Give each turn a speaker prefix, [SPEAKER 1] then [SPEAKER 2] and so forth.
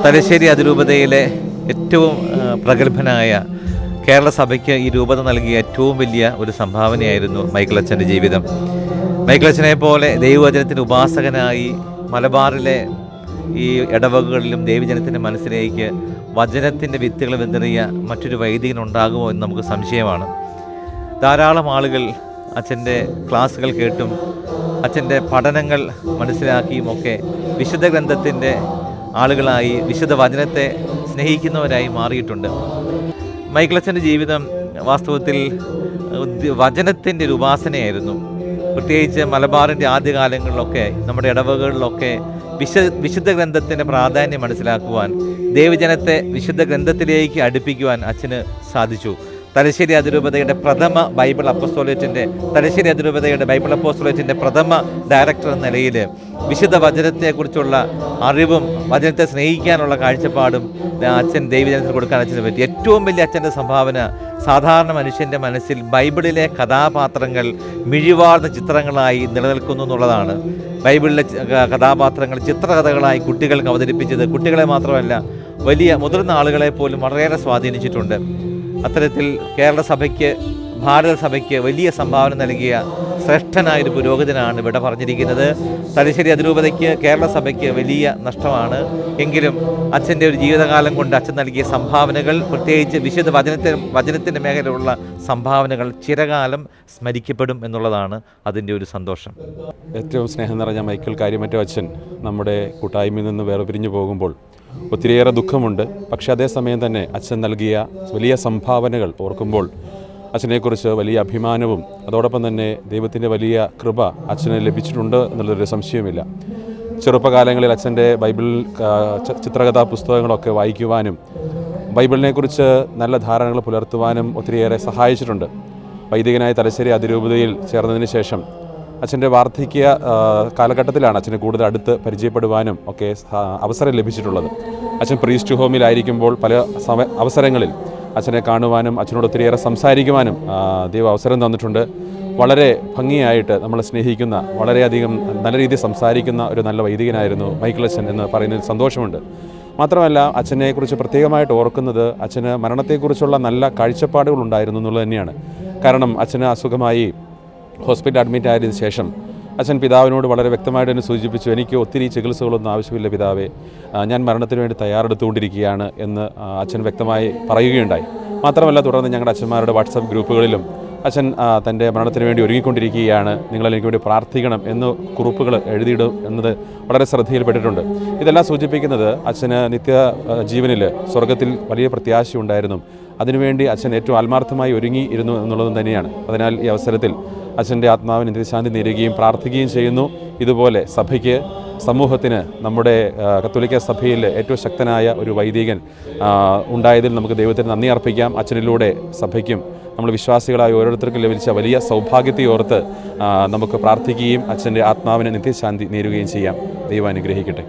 [SPEAKER 1] തലശ്ശേരി അതിരൂപതയിലെ ഏറ്റവും പ്രഗത്ഭനായ കേരള സഭയ്ക്ക് ഈ രൂപത നൽകിയ ഏറ്റവും വലിയ ഒരു സംഭാവനയായിരുന്നു മൈക്കിൾ അച്ഛൻ്റെ ജീവിതം. മൈക്കിൾ അച്ഛനെ പോലെ ദൈവവചനത്തിൻ്റെ ഉപാസകനായി മലബാറിലെ ഈ ഇടവകകളിലും ദൈവജനത്തിൻ്റെ മനസ്സിലേക്ക് വചനത്തിൻ്റെ വിത്തുകൾ വിതറിയ മറ്റൊരു വൈദികനുണ്ടാകുമോ എന്ന് നമുക്ക് സംശയമാണ്. ധാരാളം ആളുകൾ അച്ഛൻ്റെ ക്ലാസ്സുകൾ കേട്ടും അച്ഛൻ്റെ പഠനങ്ങൾ മനസ്സിലാക്കിയുമൊക്കെ വിശുദ്ധ ഗ്രന്ഥത്തിൻ്റെ ആളുകളായി വിശുദ്ധ വചനത്തെ സ്നേഹിക്കുന്നവരായി മാറിയിട്ടുണ്ട്. മൈക്കിൾ അച്ഛൻ്റെ ജീവിതം വാസ്തവത്തിൽ വചനത്തിൻ്റെ ഒരു ഉപാസനയായിരുന്നു. പ്രത്യേകിച്ച് മലബാറിൻ്റെ ആദ്യകാലങ്ങളിലൊക്കെ നമ്മുടെ ഇടവകളിലൊക്കെ വിശുദ്ധ ഗ്രന്ഥത്തിൻ്റെ പ്രാധാന്യം മനസ്സിലാക്കുവാൻ, ദൈവജനത്തെ വിശുദ്ധ ഗ്രന്ഥത്തിലേക്ക് അടുപ്പിക്കുവാൻ അച്ഛന് സാധിച്ചു. തലശ്ശേരി അതിരൂപതയുടെ പ്രഥമ ബൈബിൾ അപ്പോസ്തലേറ്റിൻ്റെ പ്രഥമ ഡയറക്ടർ എന്ന നിലയിൽ വിശുദ്ധ വചനത്തെക്കുറിച്ചുള്ള അറിവും വചനത്തെ സ്നേഹിക്കാനുള്ള കാഴ്ചപ്പാടും അച്ഛൻ ദൈവജനത്തിന് കൊടുക്കാൻ അച്ഛന് പറ്റി. ഏറ്റവും വലിയ അച്ഛൻ്റെ സംഭാവന സാധാരണ മനുഷ്യൻ്റെ മനസ്സിൽ ബൈബിളിലെ കഥാപാത്രങ്ങൾ മിഴിവാർന്ന ചിത്രങ്ങളായി നിലനിൽക്കുന്നു എന്നുള്ളതാണ്. ബൈബിളിലെ കഥാപാത്രങ്ങൾ ചിത്രകഥകളായി കുട്ടികൾക്ക് അവതരിപ്പിച്ചത് കുട്ടികളെ മാത്രമല്ല വലിയ മുതിർന്ന ആളുകളെ പോലും വളരെയേറെ സ്വാധീനിച്ചിട്ടുണ്ട്. അത്തരത്തിൽ കേരള സഭയ്ക്ക്, ഭാരത സഭയ്ക്ക് വലിയ സംഭാവന നൽകിയ ശ്രേഷ്ഠനായൊരു പുരോഹിതനാണ് ഇവിടെ പറഞ്ഞിരിക്കുന്നത്. തലശ്ശേരി അതിരൂപതയ്ക്ക്, കേരള സഭയ്ക്ക് വലിയ നഷ്ടമാണ്. എങ്കിലും അച്ഛൻ്റെ ഒരു ജീവിതകാലം കൊണ്ട് അച്ഛൻ നൽകിയ സംഭാവനകൾ, പ്രത്യേകിച്ച് വിശുദ്ധ വചനത്തിൻ്റെ മേഖലയിലുള്ള സംഭാവനകൾ ചിരകാലം സ്മരിക്കപ്പെടും എന്നുള്ളതാണ് അതിൻ്റെ ഒരു സന്തോഷം.
[SPEAKER 2] ഏറ്റവും സ്നേഹം നിറഞ്ഞ മൈക്കിൾ കാര്യമറ്റ അച്ഛൻ നമ്മുടെ കൂട്ടായ്മയിൽ നിന്ന് വേർപിരിഞ്ഞു പോകുമ്പോൾ ഒത്തിരിയേറെ ദുഃഖമുണ്ട്. പക്ഷേ അതേസമയം തന്നെ അച്ഛൻ നൽകിയ വലിയ സംഭാവനകൾ ഓർക്കുമ്പോൾ അച്ഛനെക്കുറിച്ച് വലിയ അഭിമാനവും അതോടൊപ്പം തന്നെ ദൈവത്തിൻ്റെ വലിയ കൃപ അച്ഛന് ലഭിച്ചിട്ടുണ്ട് എന്നുള്ളൊരു സംശയമില്ല. ചെറുപ്പകാലങ്ങളിൽ അച്ഛൻ്റെ ബൈബിൾ ചിത്രകഥാ പുസ്തകങ്ങളൊക്കെ വായിക്കുവാനും ബൈബിളിനെക്കുറിച്ച് നല്ല ധാരണകൾ പുലർത്തുവാനും ഒത്തിരിയേറെ സഹായിച്ചിട്ടുണ്ട്. വൈദികനായ തലശ്ശേരി അതിരൂപതയിൽ ചേർന്നതിന് ശേഷം അച്ഛൻ്റെ വാർദ്ധക്യ കാലഘട്ടത്തിലാണ് അച്ഛനെ കൂടുതൽ അടുത്ത് പരിചയപ്പെടുവാനും ഒക്കെ അവസരം ലഭിച്ചിട്ടുള്ളത്. അച്ഛൻ പ്രീസ്റ്റ് ഹോമിലായിരിക്കുമ്പോൾ പല അവസരങ്ങളിൽ അച്ഛനെ കാണുവാനും അച്ഛനോട് ഒത്തിരിയേറെ സംസാരിക്കുവാനും ദൈവം അവസരം തന്നിട്ടുണ്ട്. വളരെ ഭംഗിയായിട്ട് നമ്മളെ സ്നേഹിക്കുന്ന, വളരെയധികം നല്ല രീതിയിൽ സംസാരിക്കുന്ന ഒരു നല്ല വൈദികനായിരുന്നു മൈക്കിൾ അച്ഛൻ എന്ന് പറയുന്നതിൽ സന്തോഷമുണ്ട്. മാത്രമല്ല അച്ഛനെക്കുറിച്ച് പ്രത്യേകമായിട്ട് ഓർക്കുന്നത് അച്ഛന് മരണത്തെക്കുറിച്ചുള്ള നല്ല കാഴ്ചപ്പാടുകൾ ഉണ്ടായിരുന്നു എന്നുള്ളത് തന്നെയാണ്. കാരണം അച്ഛന് അസുഖമായി ഹോസ്പിറ്റൽ അഡ്മിറ്റ് ആയതിനു ശേഷം അച്ഛൻ പിതാവിനോട് വളരെ വ്യക്തമായിട്ട് തന്നെ സൂചിപ്പിച്ചു, എനിക്ക് ഒത്തിരി ചികിത്സകളൊന്നും ആവശ്യമില്ല പിതാവേ, ഞാൻ മരണത്തിന് വേണ്ടി തയ്യാറെടുത്തുകൊണ്ടിരിക്കുകയാണ് എന്ന് അച്ഛൻ വ്യക്തമായി പറയുകയുണ്ടായി. മാത്രമല്ല തുടർന്ന് ഞങ്ങളുടെ അച്ഛന്മാരുടെ വാട്സപ്പ് ഗ്രൂപ്പുകളിലും അച്ഛൻ തൻ്റെ മരണത്തിന് വേണ്ടി ഒരുങ്ങിക്കൊണ്ടിരിക്കുകയാണ്, നിങ്ങളെനിക്ക് വേണ്ടി പ്രാർത്ഥിക്കണം എന്ന് കുറിപ്പുകൾ എഴുതിയിടും എന്നത് വളരെ ശ്രദ്ധയിൽപ്പെട്ടിട്ടുണ്ട്. ഇതെല്ലാം സൂചിപ്പിക്കുന്നത് അച്ഛന് നിത്യ ജീവനിൽ സ്വർഗത്തിൽ വലിയ പ്രത്യാശയുണ്ടായിരുന്നു. അതിനുവേണ്ടി അച്ഛൻ ഏറ്റവും ആത്മാർത്ഥമായി ഒരുങ്ങിയിരുന്നു എന്നുള്ളതും തന്നെയാണ്. അതിനാൽ ഈ അവസരത്തിൽ അച്ഛൻ്റെ ആത്മാവിന് നിത്യശാന്തി നേരുകയും പ്രാർത്ഥിക്കുകയും ചെയ്യുന്നു. ഇതുപോലെ സഭയ്ക്ക്, സമൂഹത്തിന്, നമ്മുടെ കത്തോലിക്ക സഭയിൽ ഏറ്റവും ശക്തനായ ഒരു വൈദികൻ ഉണ്ടായതിൽ നമുക്ക് ദൈവത്തിന് നന്ദി അർപ്പിക്കാം. അച്ഛനിലൂടെ സഭയ്ക്കും നമ്മൾ വിശ്വാസികളായ ഓരോരുത്തർക്കും ലഭിച്ച വലിയ സൗഭാഗ്യത്തെ ഓർത്ത് നമുക്ക് പ്രാർത്ഥിക്കുകയും അച്ഛൻ്റെ ആത്മാവിന് നിത്യശാന്തി നേരുകയും ചെയ്യാം. ദൈവം അനുഗ്രഹിക്കട്ടെ.